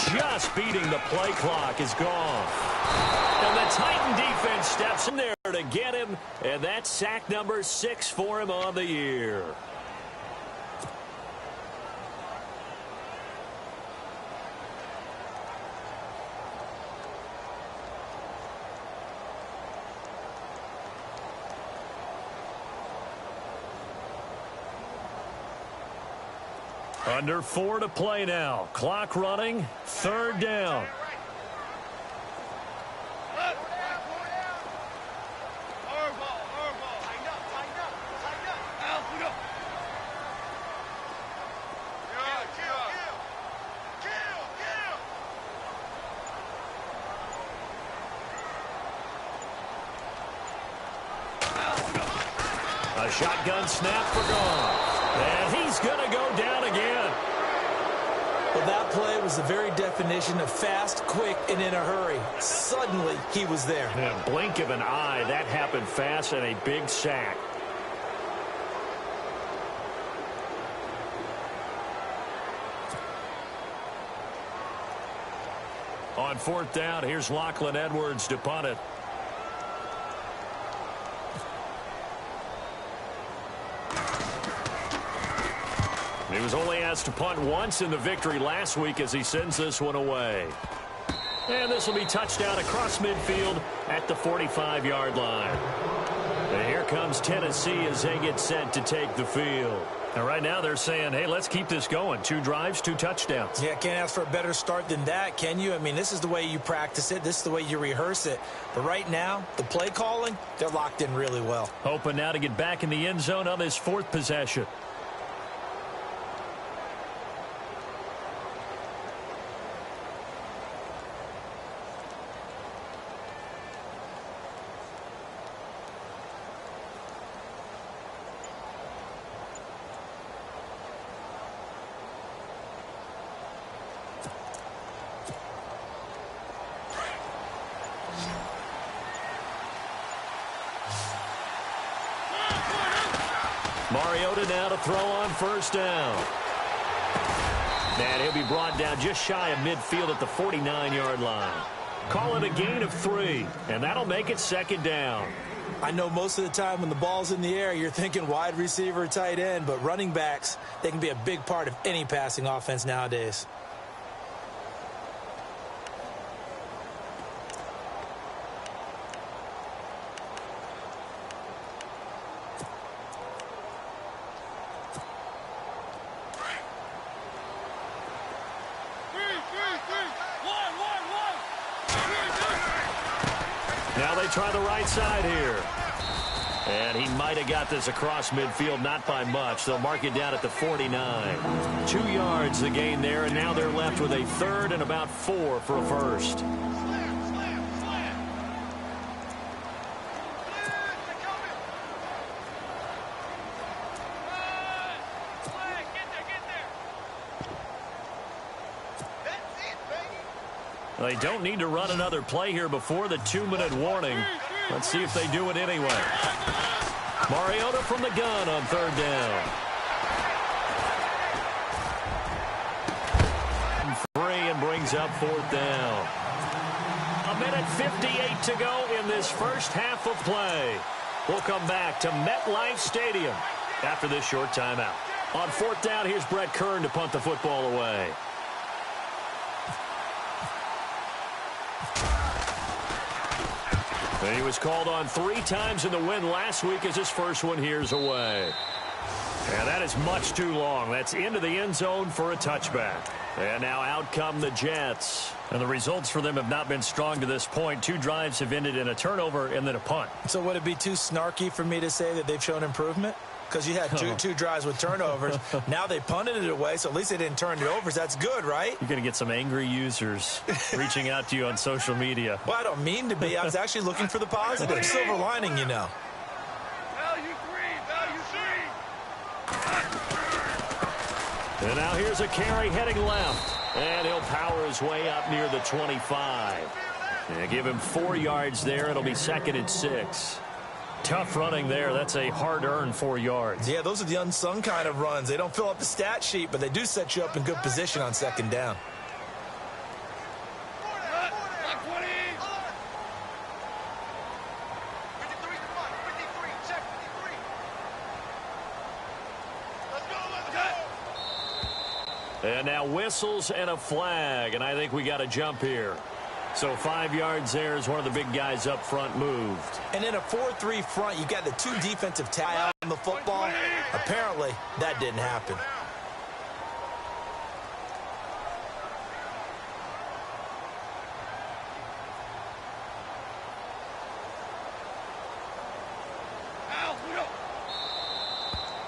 just beating the play clock is gone. And the Titan defense steps in there to get him, and that's sack number 6 for him on the year. Under 4 to play now. Clock running. 3rd down. A shotgun snap for gone. And he's going to go down again. Well, that play was the very definition of fast, quick, and in a hurry. Suddenly, he was there. In a blink of an eye, that happened fast and a big sack. On 4th down, here's Lachlan Edwards to punt it. He was only asked to punt once in the victory last week as he sends this one away. And this will be touchdown across midfield at the 45-yard line. And here comes Tennessee as they get set to take the field. And right now they're saying, hey, let's keep this going. 2 drives, 2 touchdowns. Yeah, can't ask for a better start than that, can you? I mean, this is the way you practice it. This is the way you rehearse it. But right now, the play calling, they're locked in really well. Hoping now to get back in the end zone on this 4th possession. Mariota now to throw on 1st down. And he'll be brought down just shy of midfield at the 49-yard line. Call it a gain of 3, and that'll make it 2nd down. I know most of the time when the ball's in the air, you're thinking wide receiver, tight end, but running backs, they can be a big part of any passing offense nowadays. Now they try the right side here. And he might have got this across midfield, not by much. They'll mark it down at the 49. 2 yards the gain there, and now they're left with a 3rd and about 4 for a first. They don't need to run another play here before the 2-minute warning. Let's see if they do it anyway. Mariota from the gun on 3rd down. 3 and brings up 4th down. 1:58 to go in this first half of play. We'll come back to MetLife Stadium after this short timeout. On 4th down, here's Brett Kern to punt the football away. And he was called on 3 times in the win last week as his first one here's away. And that is much too long. That's into the end zone for a touchback. And now out come the Jets. And the results for them have not been strong to this point. 2 drives have ended in a turnover and then a punt. So would it be too snarky for me to say that they've shown improvement? Because you had two drives with turnovers. Now they punted it away, so at least they didn't turn it over. So that's good, right? You're going to get some angry users reaching out to you on social media. Well, I don't mean to be. I was actually looking for the positive. Silver lining, you know. Value 3. And now here's a carry heading left. And he'll power his way up near the 25. And give him 4 yards there. It'll be 2nd and 6. Tough running there. That's a hard-earned 4 yards. Yeah, those are the unsung kind of runs. They don't fill up the stat sheet, but they do set you up in good position on 2nd down. And now whistles and a flag, and I think we got a jump here. So 5 yards there as one of the big guys up front moved. And in a 4-3 front, you got the 2 defensive tie on the football. Apparently, that didn't happen.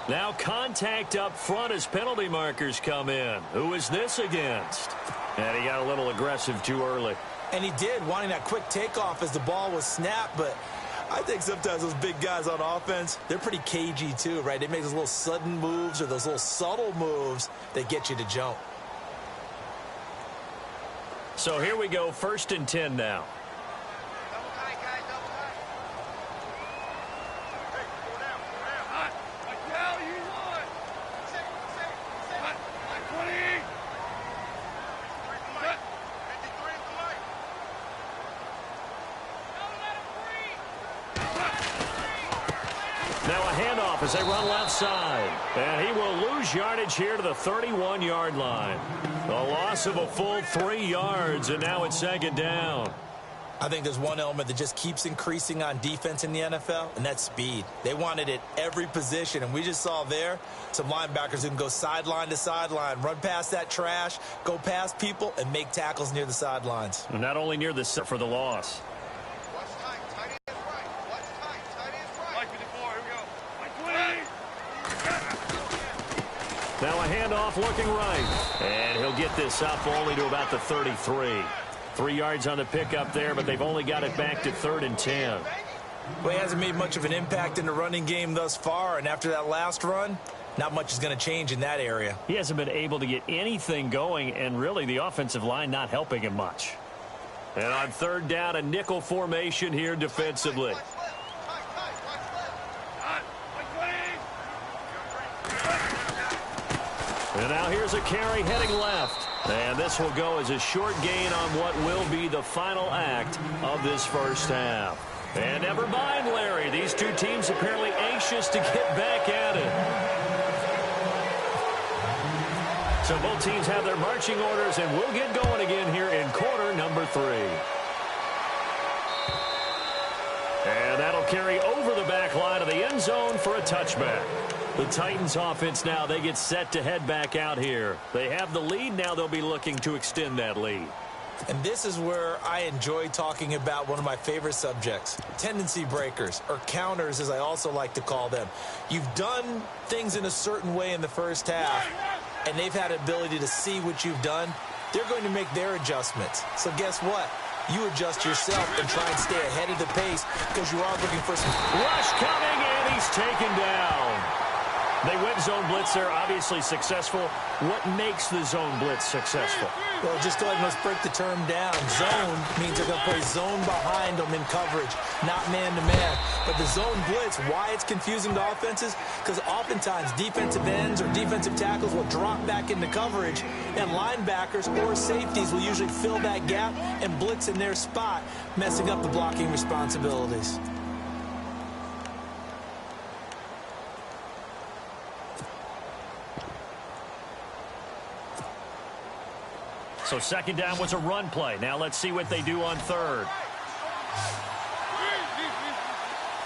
Now contact up front as penalty markers come in. Who is this against? And he got a little aggressive too early. And he did, wanting that quick takeoff as the ball was snapped. But I think sometimes those big guys on offense, they're pretty cagey too, right? They make those little sudden moves or those little subtle moves that get you to jump. So here we go, 1st and 10 now. Now a handoff as they run left side. And he will lose yardage here to the 31-yard line. A loss of a full 3 yards, and now it's 2nd down. I think there's one element that just keeps increasing on defense in the NFL, and that's speed. They want it at every position, and we just saw there some linebackers who can go sideline to sideline, run past that trash, go past people, and make tackles near the sidelines. And not only near the for the loss. Now a handoff looking right. And he'll get this up only to about the 33. 3 yards on the pickup there, but they've only got it back to 3rd and 10. Well, he hasn't made much of an impact in the running game thus far, and after that last run, not much is going to change in that area. He hasn't been able to get anything going, and really the offensive line not helping him much. And on 3rd down, a nickel formation here defensively. And now here's a carry heading left. And this will go as a short gain on what will be the final act of this first half. And never mind, Larry. These two teams apparently anxious to get back at it. So both teams have their marching orders, and we'll get going again here in quarter number 3. And that'll carry over the back line of the end zone for a touchback. The Titans offense now, they get set to head back out here. They have the lead. Now they'll be looking to extend that lead. And this is where I enjoy talking about one of my favorite subjects, tendency breakers, or counters as I also like to call them. You've done things in a certain way in the first half, and they've had the ability to see what you've done. They're going to make their adjustments. So guess what? You adjust yourself and try and stay ahead of the pace because you are looking for some rush coming, and he's taken down. They went zone blitz there, obviously successful. What makes the zone blitz successful? Well, just go ahead and let's break the term down. Zone means they're going to play zone behind them in coverage, not man-to-man. But the zone blitz, why it's confusing to offenses? Because oftentimes defensive ends or defensive tackles will drop back into coverage, and linebackers or safeties will usually fill that gap and blitz in their spot, messing up the blocking responsibilities. So 2nd down was a run play. Now let's see what they do on 3rd.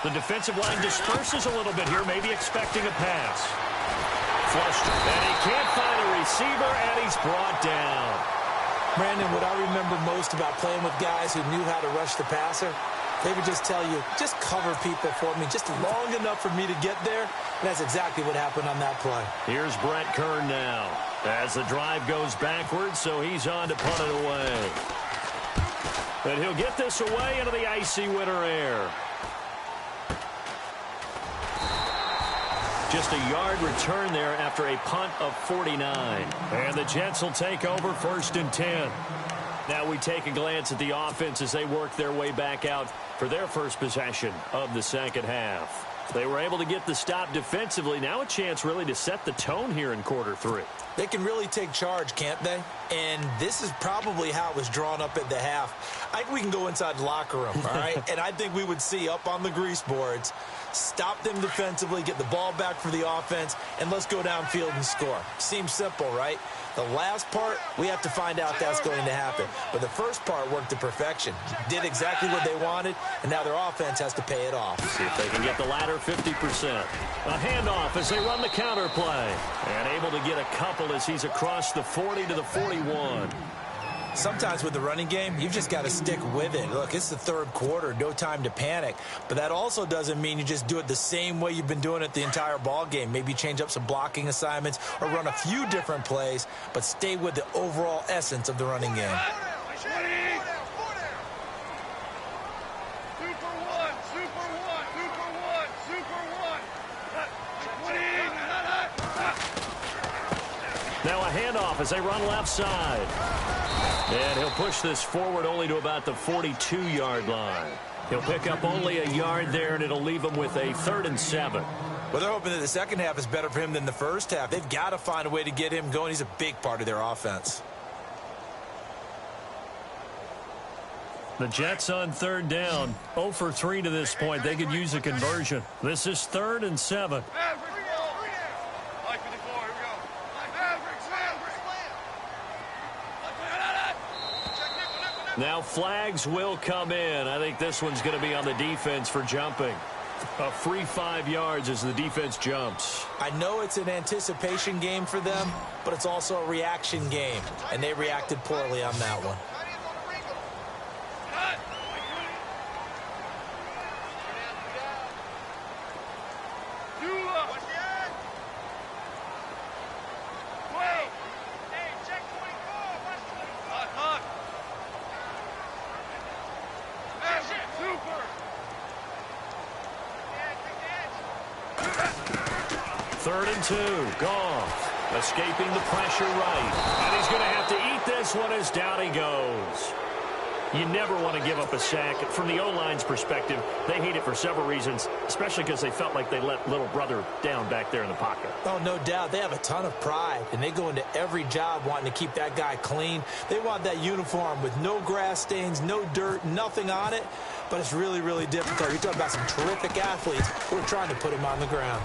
The defensive line disperses a little bit here, maybe expecting a pass. Flushed, and he can't find a receiver, and he's brought down. Brandon, what I remember most about playing with guys who knew how to rush the passer, they would just tell you, just cover people for me, just long enough for me to get there. And that's exactly what happened on that play. Here's Brett Kern now as the drive goes backwards, so he's on to punt it away. And he'll get this away into the icy winter air. Just a yard return there after a punt of 49. And the Jets will take over 1st and 10. Now we take a glance at the offense as they work their way back out for their first possession of the second half. They were able to get the stop defensively. Now a chance really to set the tone here in quarter 3. They can really take charge, can't they? And this is probably how it was drawn up at the half. I think we can go inside the locker room, all right? And I think we would see up on the grease boards, stop them defensively, get the ball back for the offense, and let's go downfield and score. Seems simple, right? The last part, we have to find out that's going to happen. But the first part worked to perfection. Did exactly what they wanted, and now their offense has to pay it off. See if they can get the latter 50%. A handoff as they run the counter play. And able to get a couple as he's across the 40 to the 41. Sometimes with the running game, you've just got to stick with it. Look, it's the third quarter, no time to panic. But that also doesn't mean you just do it the same way you've been doing it the entire ball game. Maybe change up some blocking assignments or run a few different plays, but stay with the overall essence of the running game. Now a handoff as they run left side. And he'll push this forward only to about the 42-yard line. He'll pick up only a yard there, and it'll leave him with a 3rd and 7. Well, they're hoping that the second half is better for him than the first half. They've got to find a way to get him going. He's a big part of their offense. The Jets on 3rd down. 0 for 3 to this point. They could use a conversion. This is 3rd and 7. Now flags will come in. I think this one's going to be on the defense for jumping. A free 5 yards as the defense jumps. I know it's an anticipation game for them, but it's also a reaction game, and they reacted poorly on that one. Third and 2. Goff escaping the pressure right. And he's going to have to eat this one as down he goes. You never want to give up a sack. From the O-line's perspective, they hate it for several reasons, especially because they felt like they let little brother down back there in the pocket. Oh, no doubt. They have a ton of pride, and they go into every job wanting to keep that guy clean. They want that uniform with no grass stains, no dirt, nothing on it. But it's really, really difficult. You're talking about some terrific athletes who are trying to put him on the ground.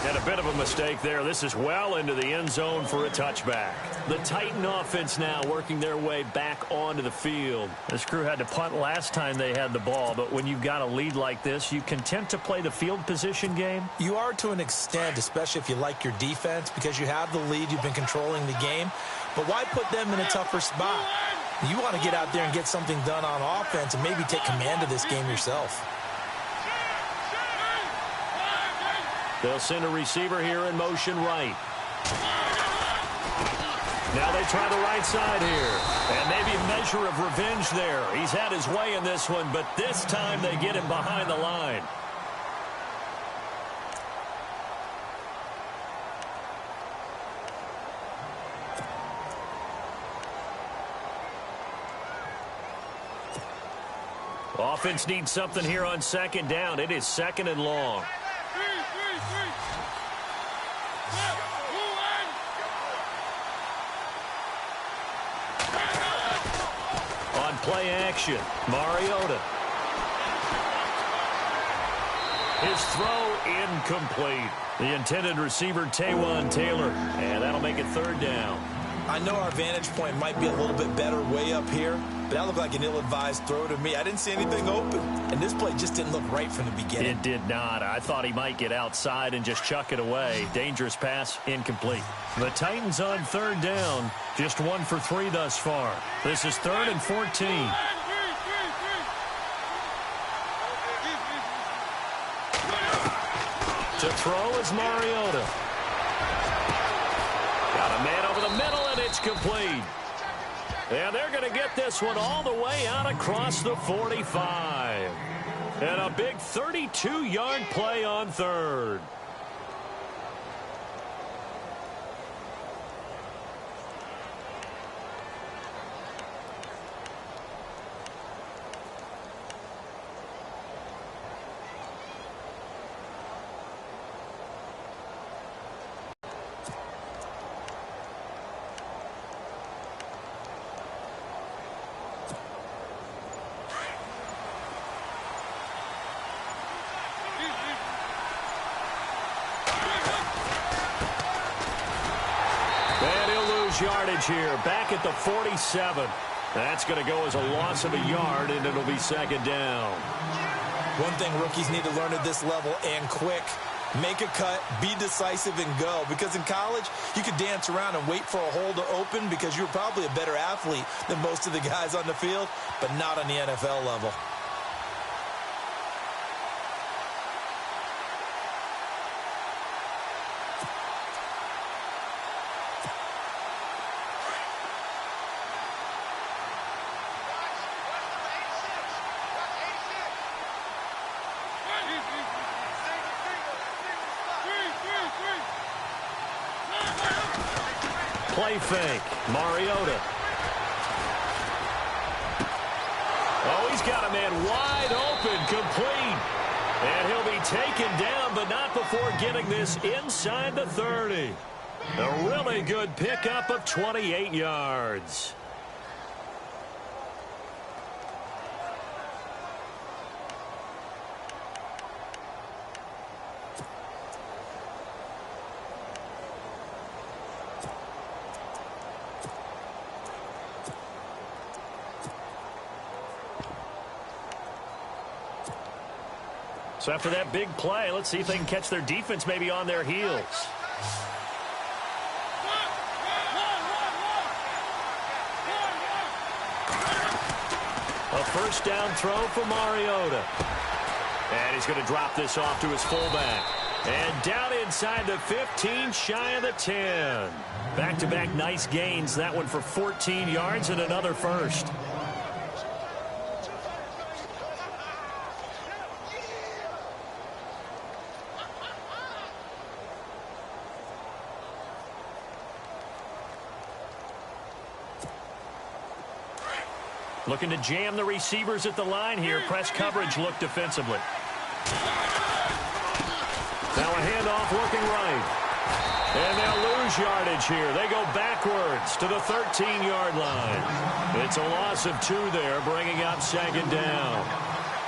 And a bit of a mistake there. This is well into the end zone for a touchback. The Titan offense now working their way back onto the field. This crew had to punt last time they had the ball, but when you've got a lead like this, you content to play the field position game? You are to an extent, especially if you like your defense, because you have the lead, you've been controlling the game. But why put them in a tougher spot? You want to get out there and get something done on offense and maybe take command of this game yourself. They'll send a receiver here in motion right. Now they try the right side here. And maybe a measure of revenge there. He's had his way in this one, but this time they get him behind the line. Offense needs something here on 2nd down. It is 2nd and long. On play action, Mariota. His throw incomplete. The intended receiver, Taywan Taylor. And that'll make it 3rd down. I know our vantage point might be a little bit better way up here, but that looked like an ill-advised throw to me. I didn't see anything open, and this play just didn't look right from the beginning. It did not. I thought he might get outside and just chuck it away. Dangerous pass, incomplete. The Titans on 3rd down, just 1 for 3 thus far. This is 3rd and 14. To throw is Mariota. Got a man over the middle, and it's complete. And they're going to get this one all the way out across the 45. And a big 32-yard play on 3rd. lose yardage here, back at the 47. That's going to go as a loss of a yard, and it'll be second down. One thing rookies need to learn at this level, and quick, make a cut, be decisive, and go. Because in college, you could dance around and wait for a hole to open because you're probably a better athlete than most of the guys on the field, but not on the NFL level. Play fake. Mariota. Oh, he's got a man wide open, complete. And he'll be taken down, but not before getting this inside the 30. A really good pickup of 28 yards. So after that big play, let's see if they can catch their defense maybe on their heels. A first down throw for Mariota. And he's going to drop this off to his fullback. And down inside the 15, shy of the 10. Back-to-back nice gains. That one for 14 yards and another first. Looking to jam the receivers at the line here. Press coverage look defensively. Now a handoff looking right. And they'll lose yardage here. They go backwards to the 13-yard line. It's a loss of 2 there, bringing up second down.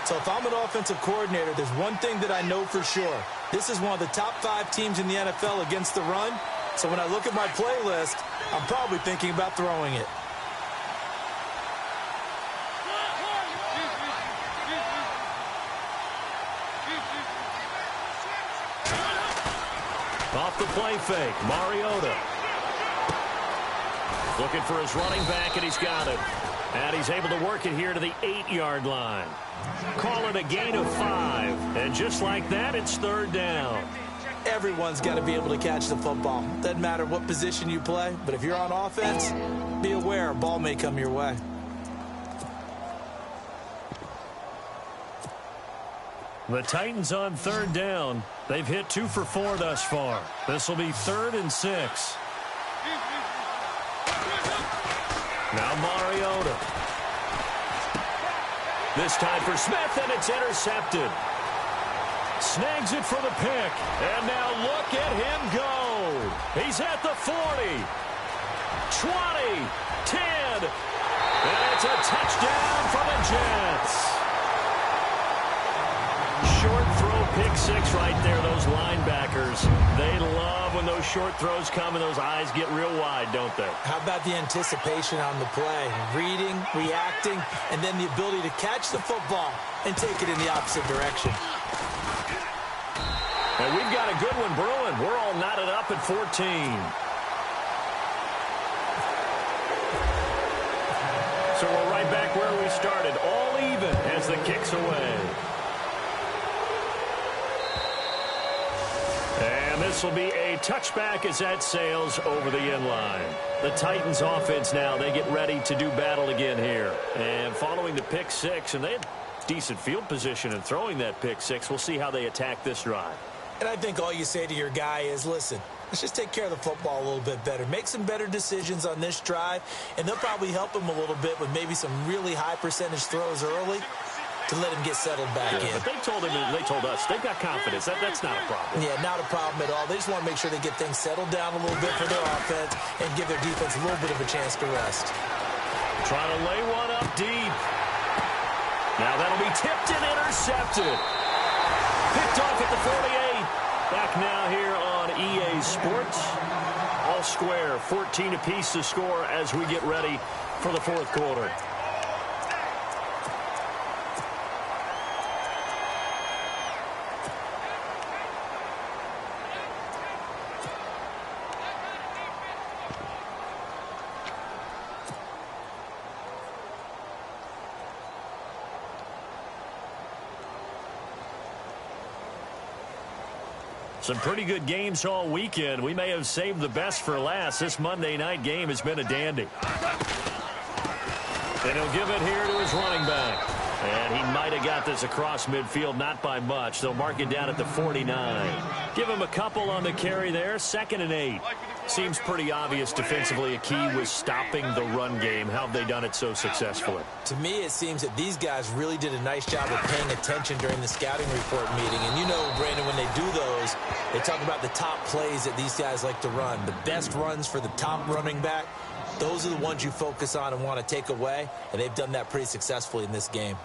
So if I'm an offensive coordinator, there's one thing that I know for sure. This is one of the top 5 teams in the NFL against the run. So when I look at my playlist, I'm probably thinking about throwing it. Off the play fake, Mariota. Looking for his running back, and he's got it. And he's able to work it here to the 8-yard line. Call it a gain of 5. And just like that, it's third down. Everyone's got to be able to catch the football. Doesn't matter what position you play, but if you're on offense, be aware a ball may come your way. The Titans on third down. They've hit 2 for 4 thus far. This will be 3rd and 6. Now Mariota. This time for Smith, and it's intercepted. Snags it for the pick. And now look at him go. He's at the 40. 20. 10. And it's a touchdown for the Jets. Short throw, pick 6 right there. Those linebackers, they love when those short throws come and those eyes get real wide, don't they? How about the anticipation on the play? Reading, reacting, and then the ability to catch the football and take it in the opposite direction. And we've got a good one brewing. We're all knotted up at 14. So we're right back where we started, all even as the kick's away. And this will be a touchback as that sails over the end line. The Titans offense now, they get ready to do battle again here. And following the pick 6, and they had decent field position in throwing that pick 6. We'll see how they attack this drive. And I think all you say to your guy is, listen, let's just take care of the football a little bit better. Make some better decisions on this drive, and they'll probably help him a little bit with maybe some really high percentage throws early to let him get settled back in. But they told us, they've got confidence. That's not a problem. Yeah, not a problem at all. They just want to make sure they get things settled down a little bit for their offense and give their defense a little bit of a chance to rest. Trying to lay one up deep. Now that'll be tipped and intercepted. Picked off at the 48. Back now here on EA Sports. all square. 14 apiece to score as we get ready for the fourth quarter. Some pretty good games all weekend. We may have saved the best for last. This Monday night game has been a dandy. And he'll give it here to his running back. And he might have got this across midfield, not by much. They'll mark it down at the 49. Give him a couple on the carry there. 2nd and 8. Seems pretty obvious defensively a key was stopping the run game. How have they done it so successfully? To me, it seems that these guys really did a nice job of paying attention during the scouting report meeting. And you know, Brandon, when they do those, they talk about the top plays that these guys like to run. The best runs for the top running back, those are the ones you focus on and want to take away. And they've done that pretty successfully in this game.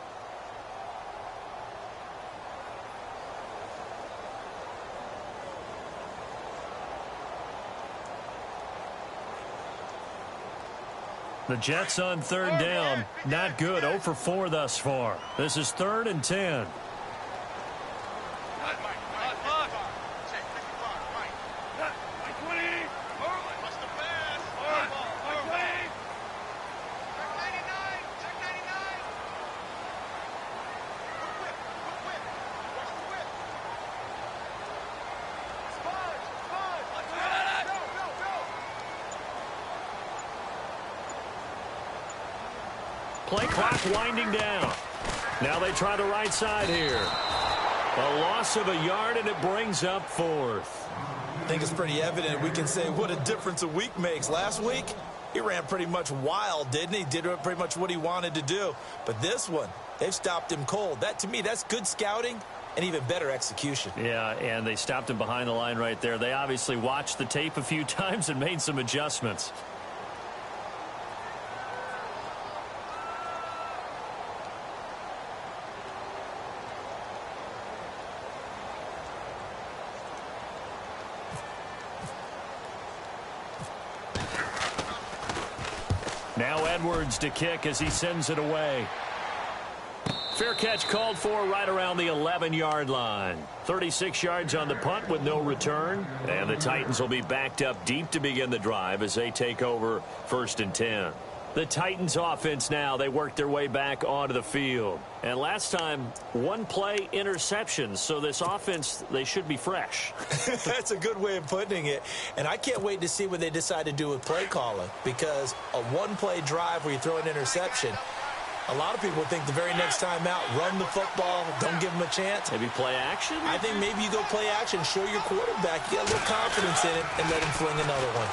The Jets on 3rd down. Not good. 0 for 4 thus far. This is 3rd and 10. Play clock winding down. Now they try the right side here. A loss of a yard, and it brings up 4th. I think it's pretty evident. We can say what a difference a week makes. Last week, he ran pretty much wild, didn't he? Did pretty much what he wanted to do. But this one, they've stopped him cold. That, to me, that's good scouting and even better execution. Yeah, and they stopped him behind the line right there. They obviously watched the tape a few times and made some adjustments. Now Edwards to kick as he sends it away. Fair catch called for right around the 11-yard line. 36 yards on the punt with no return. And the Titans will be backed up deep to begin the drive as they take over 1st and 10. The Titans offense now, they work their way back onto the field. And last time, 1 play interception. So this offense, they should be fresh. That's a good way of putting it. And I can't wait to see what they decide to do with play calling. Because a 1-play drive where you throw an interception, a lot of people think the very next time out, run the football, don't give them a chance. Maybe play action? I think maybe you go play action, show your quarterback, you got a little confidence in it, and let him fling another one.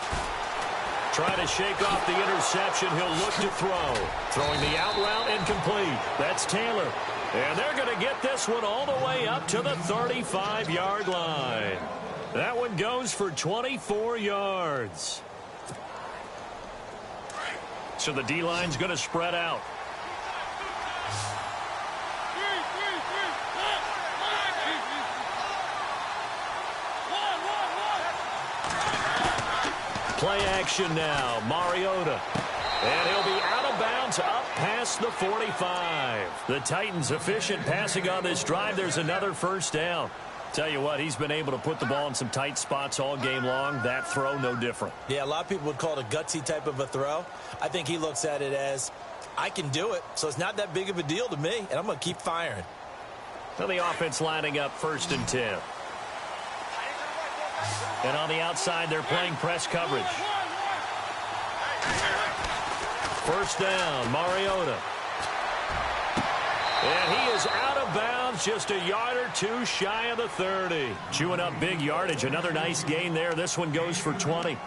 Trying to shake off the interception. He'll look to throw. Throwing the out route incomplete. That's Taylor. And they're going to get this one all the way up to the 35-yard line. That one goes for 24 yards. So the D-line's going to spread out. Play action now. Mariota. And he'll be out of bounds up past the 45. The Titans efficient passing on this drive. There's another first down. Tell you what, he's been able to put the ball in some tight spots all game long. That throw, no different. Yeah, a lot of people would call it a gutsy type of a throw. I think he looks at it as, I can do it, so it's not that big of a deal to me, and I'm going to keep firing. So the offense lining up 1st and 10. And on the outside, they're playing press coverage. 1st down, Mariota. And he is out of bounds, just a yard or two shy of the 30. Chewing up big yardage. Another nice gain there. This one goes for 20.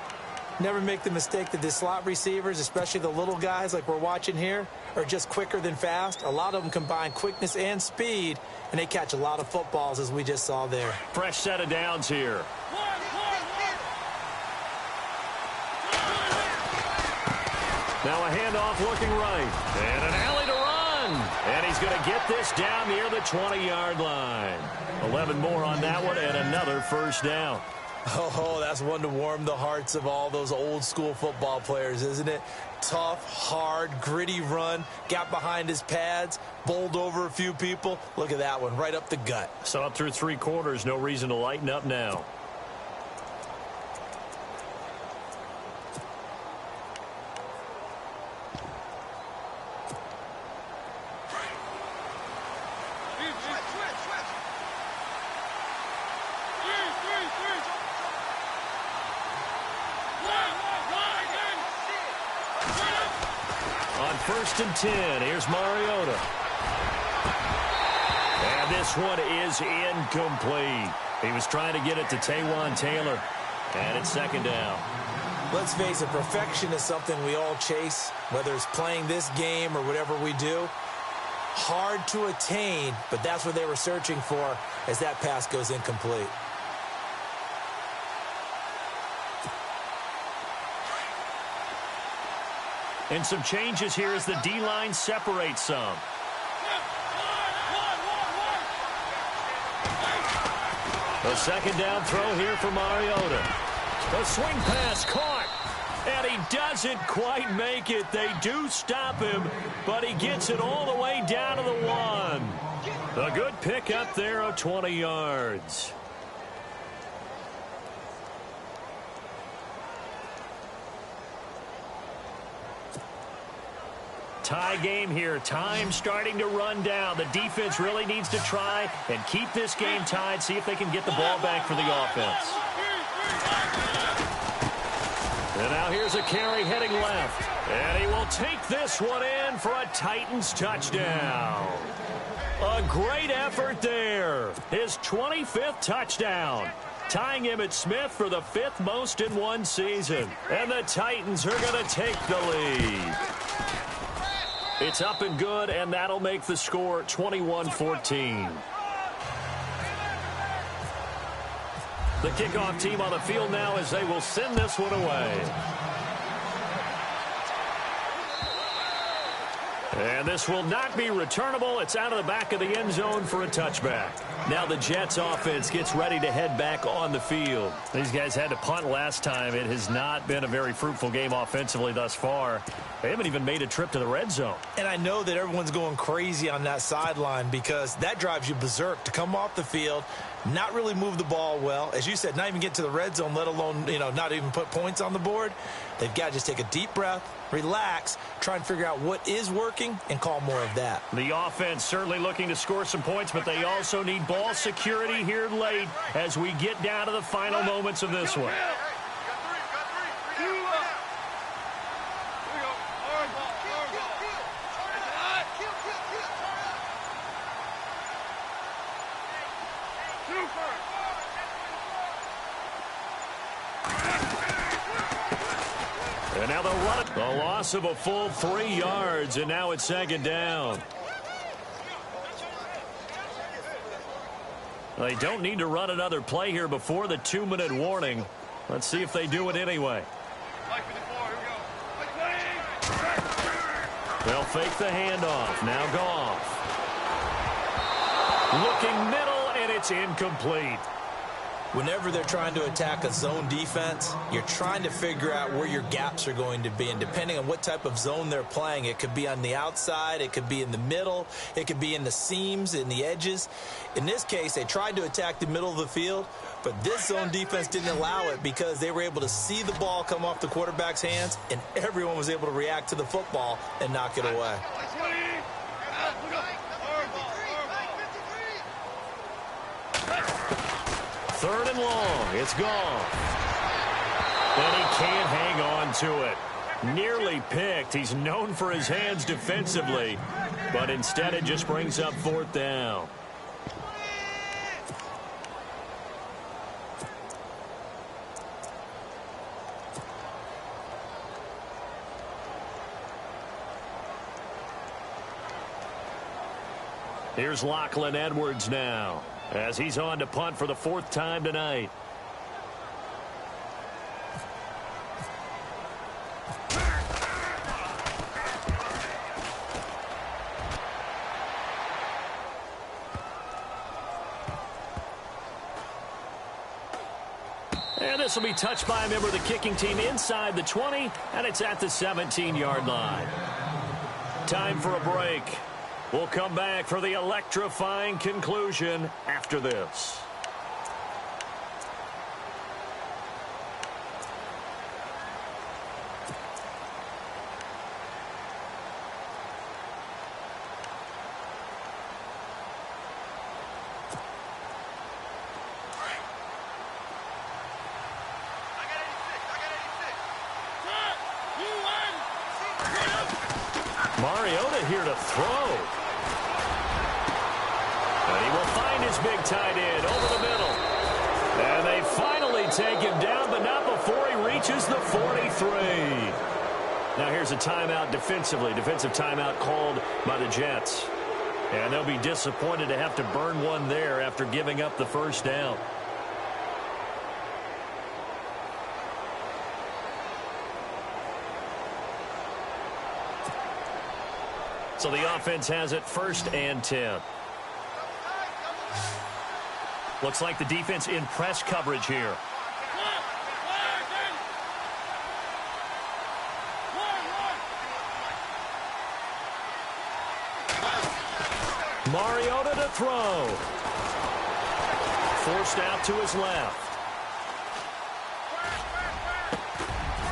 Never make the mistake that the slot receivers, especially the little guys like we're watching here, are just quicker than fast. A lot of them combine quickness and speed, and they catch a lot of footballs, as we just saw there. Fresh set of downs here. Now a handoff looking right. And an alley to run. And he's going to get this down near the 20-yard line. 11 more on that one and another first down. Oh, that's one to warm the hearts of all those old school football players, isn't it? Tough, hard, gritty run, got behind his pads, bowled over a few people. Look at that one, right up the gut. So up through 3 quarters, no reason to lighten up now. On 1st and 10, here's Mariota. And this one is incomplete. He was trying to get it to Taywan Taylor. And it's 2nd down. Let's face it, perfection is something we all chase, whether it's playing this game or whatever we do. Hard to attain, but that's what they were searching for as that pass goes incomplete. And some changes here as the D-line separates some. A 2nd down throw here for Mariota. A swing pass caught. And he doesn't quite make it. They do stop him, but he gets it all the way down to the 1. A good pickup there of 20 yards. Tie game here. Time starting to run down. The defense really needs to try and keep this game tied, see if they can get the ball back for the offense. And now here's a carry heading left. And he will take this one in for a Titans touchdown. A great effort there. His 25th touchdown. Tying him at Smith for the 5th most in one season. And the Titans are going to take the lead. It's up and good, and that'll make the score 21-14. The kickoff team on the field now as they will send this one away. And this will not be returnable. It's out of the back of the end zone for a touchback. Now the Jets offense gets ready to head back on the field. These guys had to punt last time. It has not been a very fruitful game offensively thus far. They haven't even made a trip to the red zone. And I know that everyone's going crazy on that sideline because that drives you berserk to come off the field, not really move the ball well. As you said, not even get to the red zone, let alone, not even put points on the board. They've got to just take a deep breath, relax, try and figure out what is working, and call more of that. The offense certainly looking to score some points, but they also need ball security here late as we get down to the final moments of this one. And now they'll run it. A loss of a full 3 yards, and now it's 2nd down. They don't need to run another play here before the 2-minute warning. Let's see if they do it anyway. They'll fake the handoff. Now Goff. Looking middle, and it's incomplete. Whenever they're trying to attack a zone defense, you're trying to figure out where your gaps are going to be. And depending on what type of zone they're playing, it could be on the outside, it could be in the middle, it could be in the seams, in the edges. In this case, they tried to attack the middle of the field, but this zone defense didn't allow it because they were able to see the ball come off the quarterback's hands, and everyone was able to react to the football and knock it away. 3rd and long. It's Goff. And he can't hang on to it. Nearly picked. He's known for his hands defensively, but instead it just brings up 4th down. Here's Lachlan Edwards now, as he's on to punt for the 4th time tonight. And this will be touched by a member of the kicking team inside the 20, and it's at the 17-yard line. Time for a break. We'll come back for the electrifying conclusion after this. Mariota here to throw. And he will find his big tight end over the middle. And they finally take him down, but not before he reaches the 43. Now here's a timeout defensively. Defensive timeout called by the Jets. And they'll be disappointed to have to burn one there after giving up the first down. So the offense has it 1st and 10. Looks like the defense in press coverage here. Mariota to throw. Forced out to his left.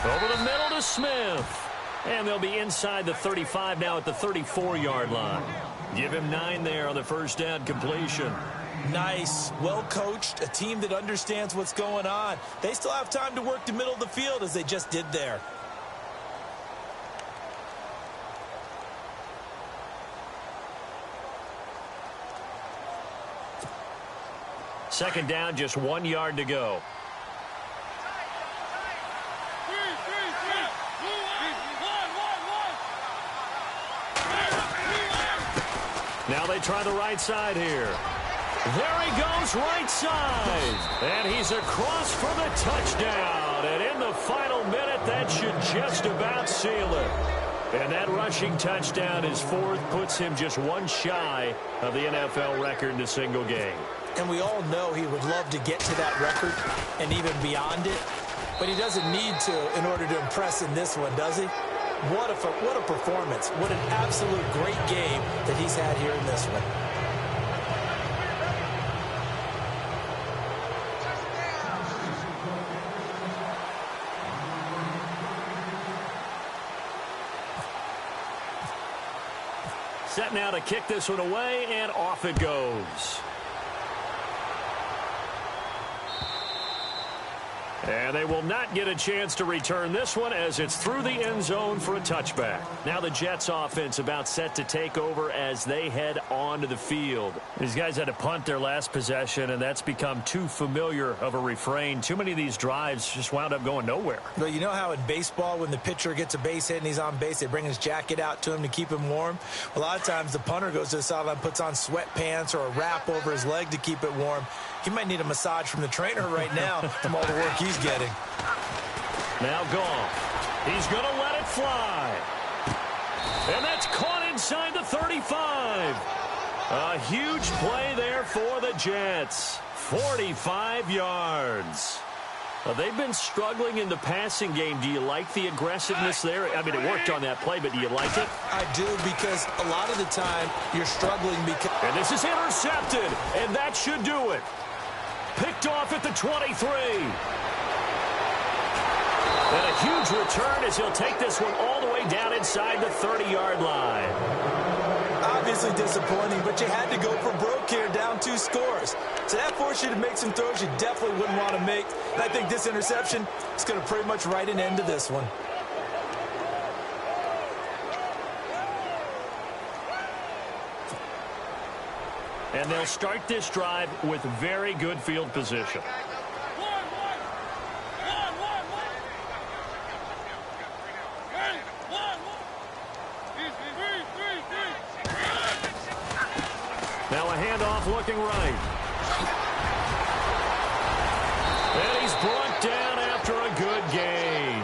Over the middle to Smith. And they'll be inside the 35 now at the 34-yard line. Give him 9 there on the first down completion. Nice. Well coached. A team that understands what's going on. They still have time to work the middle of the field as they just did there. Second down, just 1 yard to go. Now they try the right side here. There he goes, right side. And he's across for the touchdown. And in the final minute, that should just about seal it. And that rushing touchdown, his 4th, puts him just 1 shy of the NFL record in a single game. And we all know he would love to get to that record and even beyond it. But he doesn't need to in order to impress in this one, does he? What a performance. What an absolute great game that he's had here in this one. Set now to kick this one away, and off it goes. And they will not get a chance to return this one as it's through the end zone for a touchback. Now the Jets offense about set to take over as they head onto the field. These guys had to punt their last possession, and that's become too familiar of a refrain. Too many of these drives just wound up going nowhere. Well, you know how in baseball when the pitcher gets a base hit and he's on base, they bring his jacket out to him to keep him warm? A lot of times the punter goes to the sideline, puts on sweatpants or a wrap over his leg to keep it warm. He might need a massage from the trainer right now from all the work he's getting. Now Goff. He's going to let it fly. And that's caught inside the 35. A huge play there for the Jets. 45 yards. They've been struggling in the passing game. Do you like the aggressiveness there? I mean, it worked on that play, but do you like it? I do, because a lot of the time you're struggling because... And this is intercepted, and that should do it. Picked off at the 23. And a huge return as he'll take this one all the way down inside the 30-yard line. Obviously disappointing, but you had to go for broke here, down 2 scores. So that forced you to make some throws you definitely wouldn't want to make. And I think this interception is going to pretty much write an end to this one. And they'll start this drive with very good field position. Now a handoff looking right. And he's brought down after a good gain.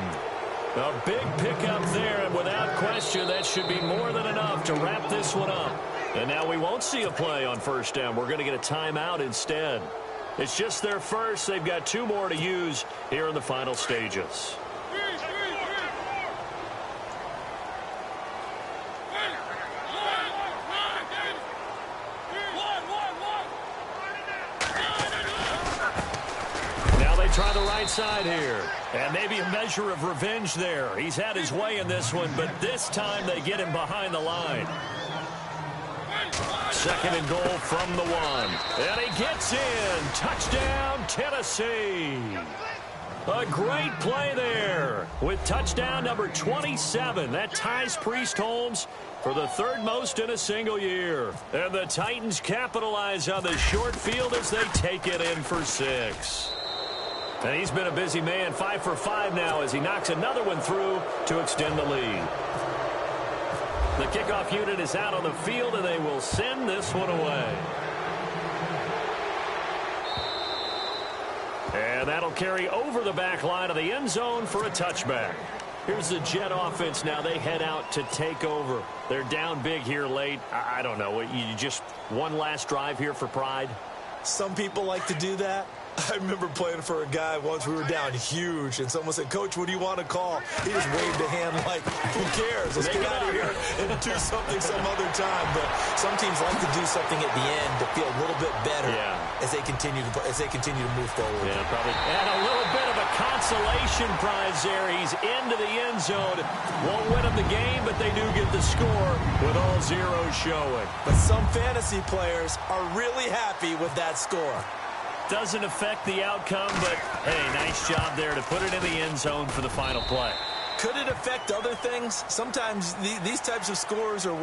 A big pickup there, and without question, that should be more than enough to wrap this one up. And now we won't see a play on first down. We're going to get a timeout instead. It's just their first. They've got 2 more to use here in the final stages. Try the right side here. And maybe a measure of revenge there. He's had his way in this one, but this time they get him behind the line. 2nd and goal from the 1. And he gets in. Touchdown, Tennessee. A great play there with touchdown number 27. That ties Priest Holmes for the 3rd most in a single year. And the Titans capitalize on the short field as they take it in for 6. And he's been a busy man, 5 for 5 now as he knocks another one through to extend the lead. The kickoff unit is out on the field, and they will send this one away. And that'll carry over the back line of the end zone for a touchback. Here's the Jet offense now. They head out to take over. They're down big here late. I don't know. You just one last drive here for pride? Some people like to do that. I remember playing for a guy once. We were down huge, and someone said, "Coach, what do you want to call?" He just waved a hand like, who cares? Let's get out of here and do something some other time. But some teams like to do something at the end to feel a little bit better as they continue to move forward. Yeah, probably. And a little bit of a consolation prize there. He's into the end zone. Won't win him the game, but they do get the score with all zeros showing. But some fantasy players are really happy with that score. Doesn't affect the outcome, but, hey, nice job there to put it in the end zone for the final play. Could it affect other things? Sometimes these types of scores are